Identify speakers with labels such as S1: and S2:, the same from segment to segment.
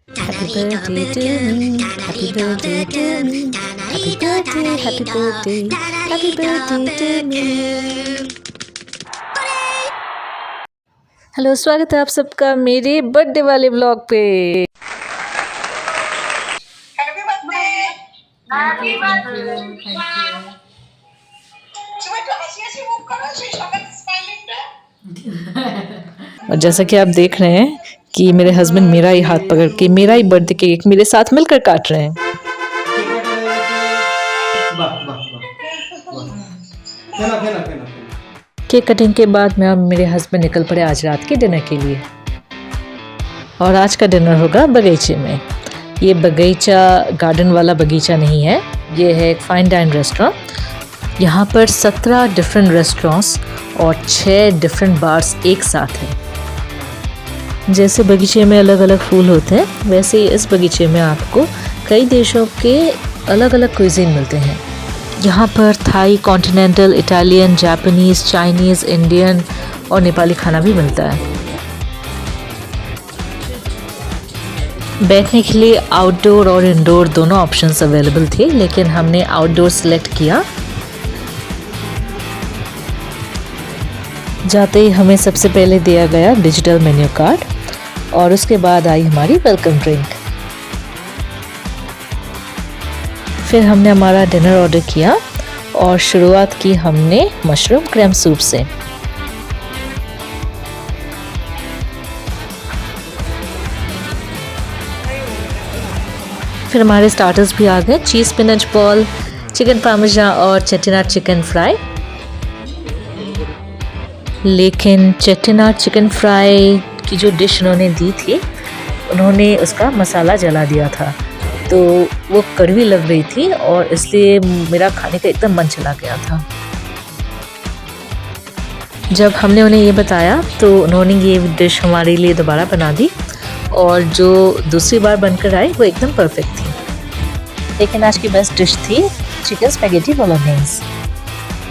S1: Happy birthday to me. Happy birthday to me. Happy birthday, happy birthday. Happy birthday to me. Hello, स्वागत है आप सबका मेरे birthday वाले व्लॉग पे।
S2: Happy birthday. Happy birthday. सुबह तो हंसी मुख करो, शी स्वागत स्माइलिंग।
S1: और जैसा कि आप देख रहे हैं कि मेरे हस्बैंड मेरा ही हाथ पकड़ के मेरा ही बर्थडे केक मेरे साथ मिलकर काट रहे हैं। केक कटिंग के बाद मैं और मेरे हस्बैंड निकल पड़े आज रात के डिनर के लिए। और आज का डिनर होगा बगीचे में। ये बगीचा गार्डन वाला बगीचा नहीं है, ये है एक फाइन डाइन रेस्टोरेंट। यहाँ पर 17 डिफरेंट रेस्टोरेंट्स और 6 डिफरेंट बार्स एक साथ हैं। जैसे बगीचे में अलग अलग फूल होते हैं, वैसे ही इस बगीचे में आपको कई देशों के अलग अलग क्विज़ीन मिलते हैं। यहाँ पर Thai, continental, Italian, Japanese, Chinese, Indian और नेपाली खाना भी मिलता है। बैठने के लिए आउटडोर और इंडोर दोनों ऑप्शंस अवेलेबल थे, लेकिन हमने आउटडोर सेलेक्ट किया। जाते ही हमें सबसे पहले दिया गया डिजिटल मेन्यू कार्ड और उसके बाद आई हमारी वेलकम ड्रिंक। फिर हमने हमारा डिनर ऑर्डर किया और शुरुआत की हमने मशरूम क्रैम सूप से। फिर हमारे स्टार्टर्स भी आ गए, चीज़ स्पिनच बॉल, चिकन पार्मेजान और चेट्टिनाड चिकन फ्राई। लेकिन चेट्टिनाड चिकन फ्राई की जो डिश उन्होंने दी थी, उन्होंने उसका मसाला जला दिया था, तो वो कड़वी लग रही थी और इसलिए मेरा खाने का एकदम मन चला गया था। जब हमने उन्हें ये बताया तो उन्होंने ये डिश हमारे लिए दोबारा बना दी और जो दूसरी बार बनकर आई वो एकदम परफेक्ट थी। लेकिन आज की बेस्ट डिश थी चिकन स्पैगेटी बोलोनेज़।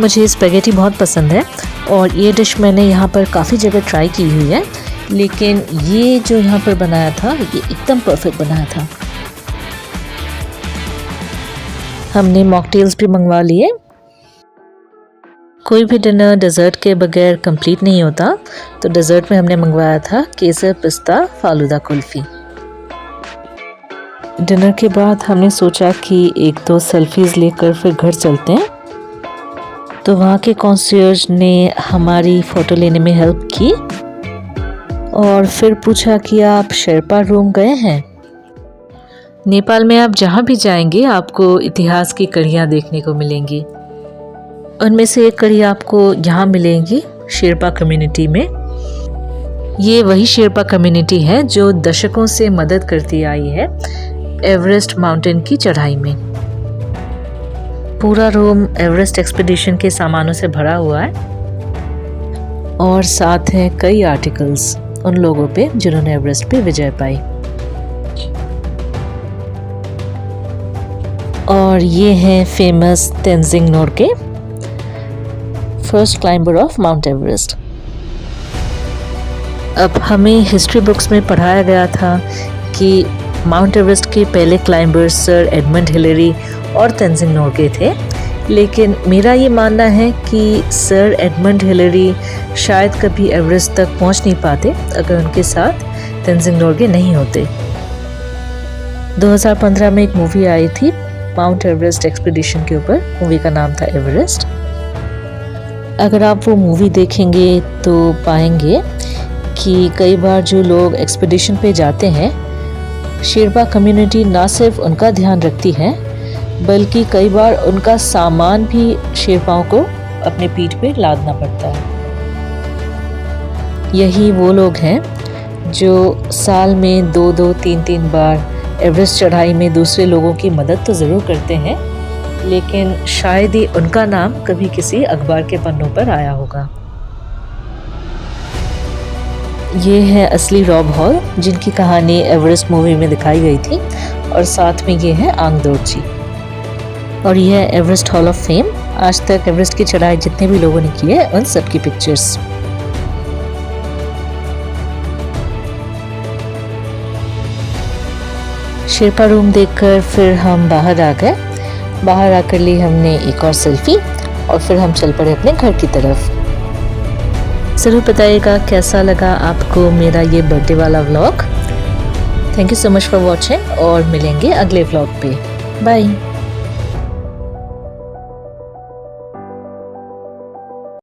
S1: मुझे स्पैगेटी बहुत पसंद है और ये डिश मैंने यहाँ पर काफ़ी जगह ट्राई की हुई है, लेकिन ये जो यहाँ पर बनाया था ये एकदम परफेक्ट बनाया था। हमने मॉकटेल्स भी मंगवा लिए। कोई भी डिनर डेज़र्ट के बगैर कंप्लीट नहीं होता, तो डेज़र्ट में हमने मंगवाया था केसर पिस्ता फालूदा कुल्फ़ी। डिनर के बाद हमने सोचा कि एक दो सेल्फीज़ लेकर फिर घर चलते हैं, तो वहाँ के कॉन्सियर्ज ने हमारी फ़ोटो लेने में हेल्प की और फिर पूछा कि आप शेरपा रूम गए हैं। नेपाल में आप जहाँ भी जाएंगे आपको इतिहास की कड़ियाँ देखने को मिलेंगी। उनमें से एक कड़ी आपको यहाँ मिलेंगी शेरपा कम्युनिटी में। ये वही शेरपा कम्युनिटी है जो दशकों से मदद करती आई है एवरेस्ट माउंटेन की चढ़ाई में। पूरा रूम एवरेस्ट एक्सपीडिशन के सामानों से भरा हुआ है और साथ हैं कई आर्टिकल्स उन लोगों पे जिन्होंने एवरेस्ट पे विजय पाई। और ये हैं famous Tenzing Norgay, first climber of mount Everest. अब हमें हिस्ट्री बुक्स में पढ़ाया गया था कि माउंट एवरेस्ट के पहले क्लाइंबर्स सर एडमंड हिलेरी और तेंजिंग नोर्गे थे, लेकिन मेरा ये मानना है कि सर एडमंड हिलेरी शायद कभी एवरेस्ट तक पहुंच नहीं पाते अगर उनके साथ तेंजिंग नोर्गे नहीं होते। 2015 में एक मूवी आई थी माउंट एवरेस्ट एक्सपीडिशन के ऊपर, मूवी का नाम था एवरेस्ट। अगर आप वो मूवी देखेंगे तो पाएंगे कि कई बार जो लोग एक्सपीडिशन पे जाते हैं, शेरपा कम्युनिटी ना सिर्फ उनका ध्यान रखती है बल्कि कई बार उनका सामान भी शेरपाओं को अपने पीठ पे लादना पड़ता है। यही वो लोग हैं जो साल में 2-2, 3-3 बार एवरेस्ट चढ़ाई में दूसरे लोगों की मदद तो ज़रूर करते हैं, लेकिन शायद ही उनका नाम कभी किसी अखबार के पन्नों पर आया होगा। ये है असली रॉब हॉल जिनकी कहानी एवरेस्ट मूवी में दिखाई गई थी, और साथ में ये है आंग दोर्जी। और यह है एवरेस्ट हॉल ऑफ फेम। आज तक एवरेस्ट की चढ़ाई जितने भी लोगों ने की है उन सब की पिक्चर्स। शेरपा रूम देखकर फिर हम बाहर आ गए। बाहर आकर ली हमने एक और सेल्फी और फिर हम चल पड़े अपने घर की तरफ। ज़रूर बताइएगा कैसा लगा आपको मेरा ये बर्थडे वाला vlog. Thank you so much for watching और मिलेंगे अगले व्लॉग पे। बाय।